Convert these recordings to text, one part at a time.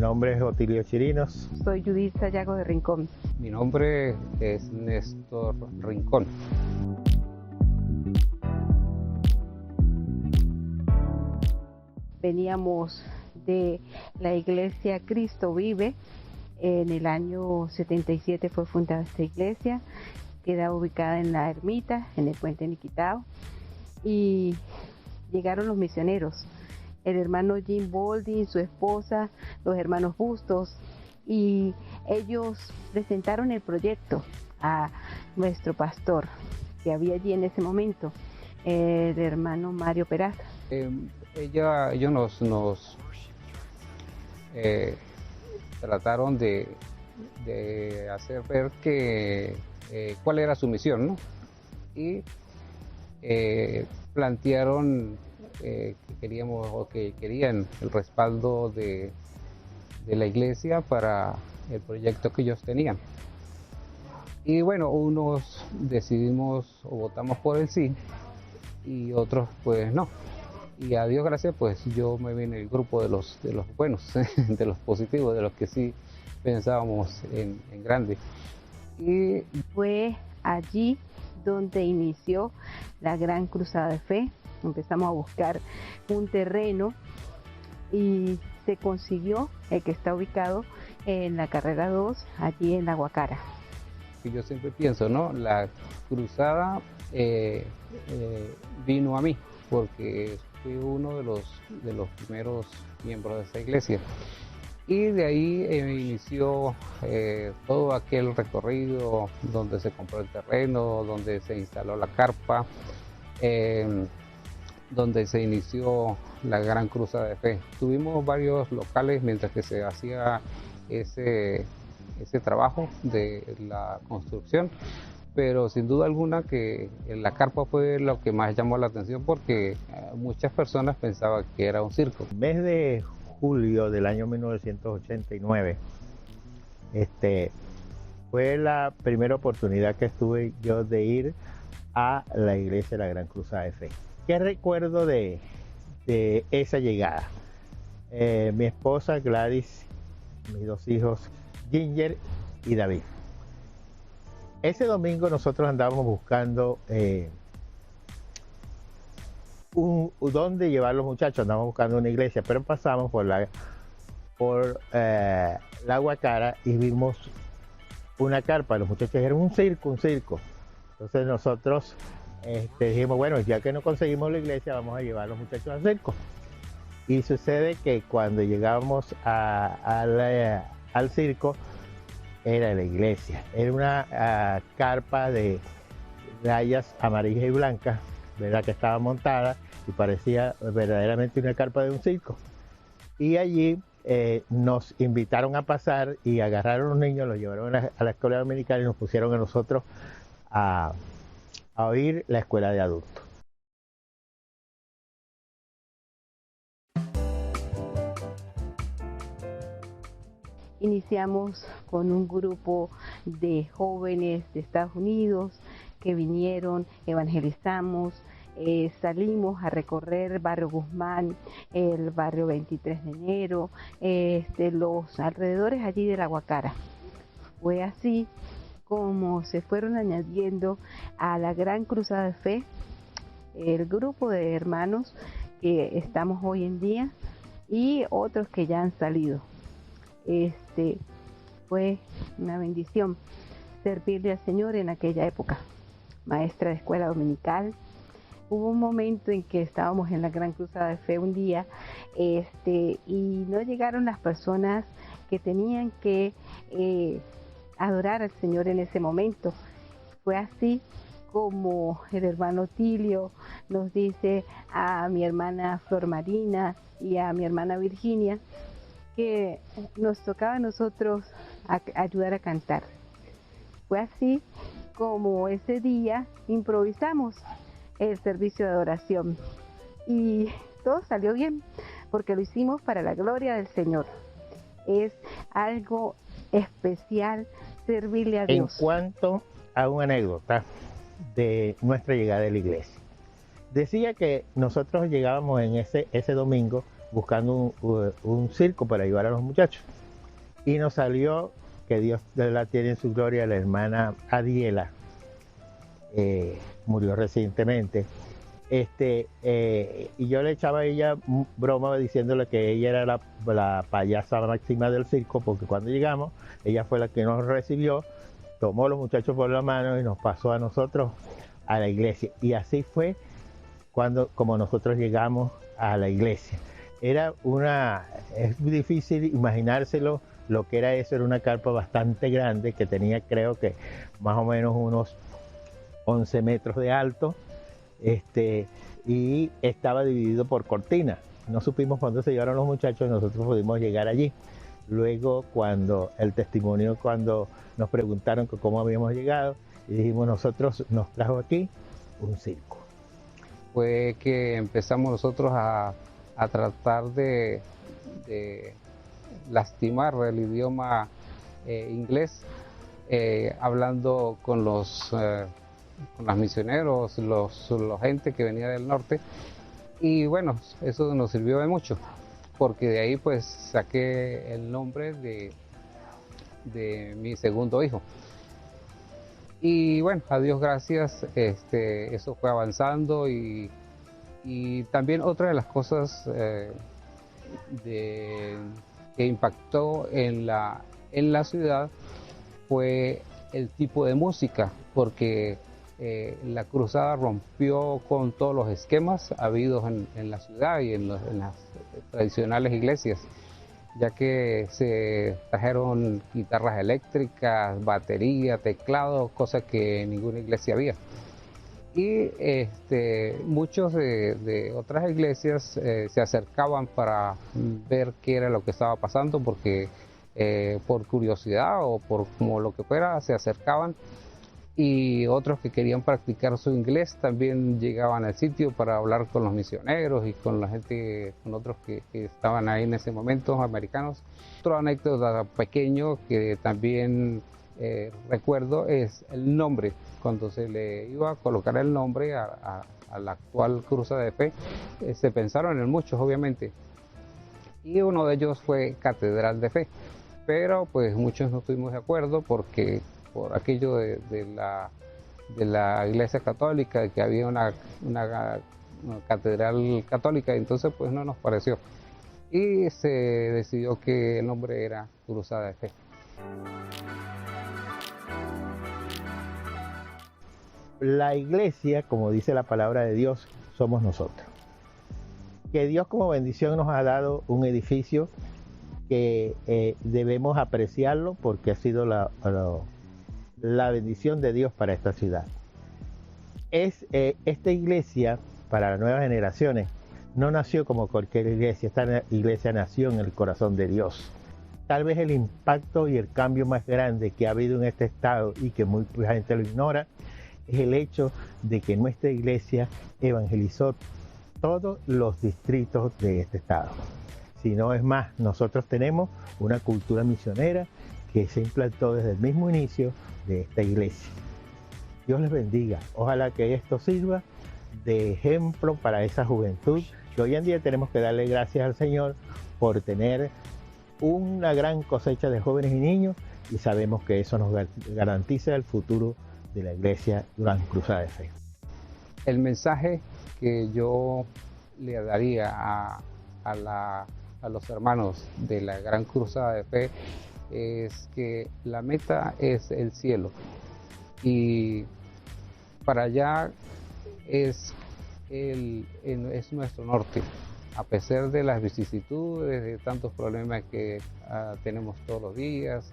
nombre es Otilio Chirinos. Soy Judith Sayago de Rincón. Mi nombre es Néstor Rincón. Veníamos de la iglesia Cristo Vive. En el año 77 fue fundada esta iglesia. Queda ubicada en la ermita, en el puente Niquitao. Y llegaron los misioneros. El hermano Jim Boldin, su esposa, los hermanos Bustos. Y ellos presentaron el proyecto a nuestro pastor, que había allí en ese momento, el hermano Mario Peraza. Ellos nos trataron de hacer ver que cuál era su misión, ¿no? Y plantearon que queríamos o que querían el respaldo de la iglesia para el proyecto que ellos tenían. Y bueno, unos decidimos o votamos por el sí y otros pues no. Y a Dios gracias, pues yo me vine en el grupo de los buenos, de los positivos, de los que sí pensábamos en grande. Y fue allí donde inició la Gran Cruzada de Fe. Empezamos a buscar un terreno y se consiguió el que está ubicado en la carrera 2, allí en La Guacara. Yo siempre pienso, ¿no? La cruzada vino a mí, porque fui uno de los primeros miembros de esta iglesia. Y de ahí inició todo aquel recorrido donde se compró el terreno, donde se instaló la carpa, donde se inició la Gran Cruzada de Fe. Tuvimos varios locales mientras que se hacía ese trabajo de la construcción, pero sin duda alguna que la carpa fue lo que más llamó la atención porque muchas personas pensaban que era un circo. El mes de julio del año 1989 fue la primera oportunidad que tuve yo de ir a la iglesia de la Gran Cruzada de Fe. ¿Qué recuerdo de esa llegada? Mi esposa Gladys, mis dos hijos Ginger y David. Ese domingo nosotros andábamos buscando dónde llevar los muchachos, andábamos buscando una iglesia, pero pasamos por la Guacara y vimos una carpa. Los muchachos dijeron un circo. Entonces nosotros dijimos, bueno, ya que no conseguimos la iglesia, vamos a llevar a los muchachos al circo. Y sucede que cuando llegamos al circo, era la iglesia. Era una carpa de rayas amarillas y blancas, ¿verdad? Que estaba montada y parecía verdaderamente una carpa de un circo. Y allí nos invitaron a pasar y agarraron a los niños, los llevaron a la escuela dominical y nos pusieron a nosotros a oír la escuela de adultos. Iniciamos con un grupo de jóvenes de Estados Unidos que vinieron, evangelizamos, salimos a recorrer el barrio Guzmán, el barrio 23 de enero, los alrededores allí de La Guacara. Fue así como se fueron añadiendo a la Gran Cruzada de Fe el grupo de hermanos que estamos hoy en día y otros que ya han salido. Fue una bendición servirle al Señor en aquella época. Maestra de escuela dominical. Hubo un momento en que estábamos en la Gran Cruzada de Fe un día y no llegaron las personas que tenían que adorar al Señor en ese momento. Fue así como el hermano Tilio nos dice a mi hermana Flor Marina y a mi hermana Virginia que nos tocaba a nosotros ayudar a cantar. Fue así como ese día improvisamos el servicio de adoración y todo salió bien porque lo hicimos para la gloria del Señor. Es algo especial servirle a Dios. En cuanto a una anécdota de nuestra llegada a la iglesia, decía que nosotros llegábamos en ese domingo buscando un circo para ayudar a los muchachos. Y nos salió, que Dios la tiene en su gloria, la hermana Adiela, murió recientemente. Y yo le echaba a ella broma diciéndole que ella era la payasa máxima del circo, porque cuando llegamos, ella fue la que nos recibió, tomó a los muchachos por la mano y nos pasó a nosotros a la iglesia. Y así fue como nosotros llegamos a la iglesia. Es difícil imaginárselo lo que era eso. Era una carpa bastante grande que tenía, creo que más o menos unos 11 metros de alto, y estaba dividido por cortinas. No supimos cuándo se llevaron los muchachos, nosotros pudimos llegar allí. Luego, cuando nos preguntaron que cómo habíamos llegado, y dijimos, nosotros nos trajo aquí un circo. Fue que empezamos nosotros a tratar de lastimar el idioma inglés, hablando con los misioneros, la gente que venía del norte, y bueno, eso nos sirvió de mucho, porque de ahí pues saqué el nombre de mi segundo hijo. Y bueno, a Dios gracias, eso fue avanzando, y también otra de las cosas que impactó en la ciudad fue el tipo de música, porque la cruzada rompió con todos los esquemas habidos en la ciudad y en las tradicionales iglesias, ya que se trajeron guitarras eléctricas, batería, teclado, cosas que en ninguna iglesia había. Y muchos de otras iglesias se acercaban para ver qué era lo que estaba pasando, porque por curiosidad o por como lo que fuera se acercaban, y otros que querían practicar su inglés también llegaban al sitio para hablar con los misioneros y con la gente, con otros que estaban ahí en ese momento, americanos. Otra anécdota pequeño que también recuerdo es el nombre. Cuando se le iba a colocar el nombre a la actual Cruzada de Fe, se pensaron en muchos, obviamente, y uno de ellos fue Catedral de Fe, pero pues muchos no estuvimos de acuerdo porque por aquello de la Iglesia Católica, que había una catedral católica, entonces pues no nos pareció, y se decidió que el nombre era Cruzada de Fe. La iglesia, como dice la palabra de Dios, somos nosotros. Que Dios como bendición nos ha dado un edificio que debemos apreciarlo, porque ha sido la bendición de Dios para esta ciudad. Esta iglesia, para las nuevas generaciones, no nació como cualquier iglesia. Esta iglesia nació en el corazón de Dios. Tal vez el impacto y el cambio más grande que ha habido en este estado, y que mucha gente lo ignora, es el hecho de que nuestra iglesia evangelizó todos los distritos de este estado. Si no es más, nosotros tenemos una cultura misionera que se implantó desde el mismo inicio de esta iglesia. Dios les bendiga. Ojalá que esto sirva de ejemplo para esa juventud, que hoy en día tenemos que darle gracias al Señor por tener una gran cosecha de jóvenes y niños, y sabemos que eso nos garantiza el futuro de la iglesia Gran Cruzada de Fe. El mensaje que yo le daría a los hermanos de la Gran Cruzada de Fe es que la meta es el cielo, y para allá es nuestro norte, a pesar de las vicisitudes, de tantos problemas que tenemos todos los días,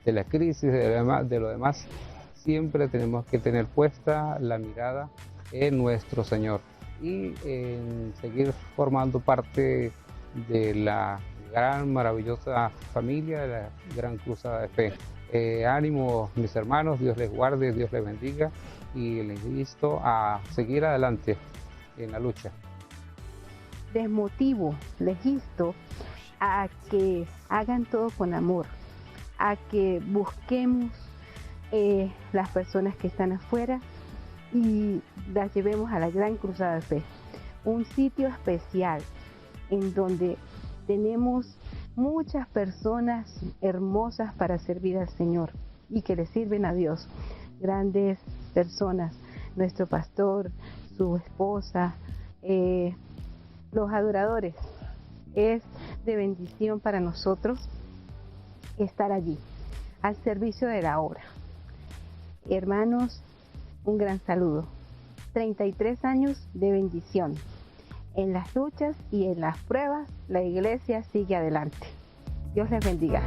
de la crisis, de lo demás. Siempre tenemos que tener puesta la mirada en nuestro Señor y en seguir formando parte de la gran, maravillosa familia de la Gran Cruzada de Fe. Ánimo, mis hermanos, Dios les guarde, Dios les bendiga, y les insto a seguir adelante en la lucha. Les motivo, les insto a que hagan todo con amor, a que busquemos las personas que están afuera y las llevemos a la Gran Cruzada de Fe, un sitio especial en donde tenemos muchas personas hermosas para servir al Señor y que le sirven a Dios. Grandes personas, nuestro pastor, su esposa, los adoradores. Es de bendición para nosotros estar allí, al servicio de la obra. Hermanos, un gran saludo. 33 años de bendición. En las luchas y en las pruebas, la iglesia sigue adelante. Dios les bendiga.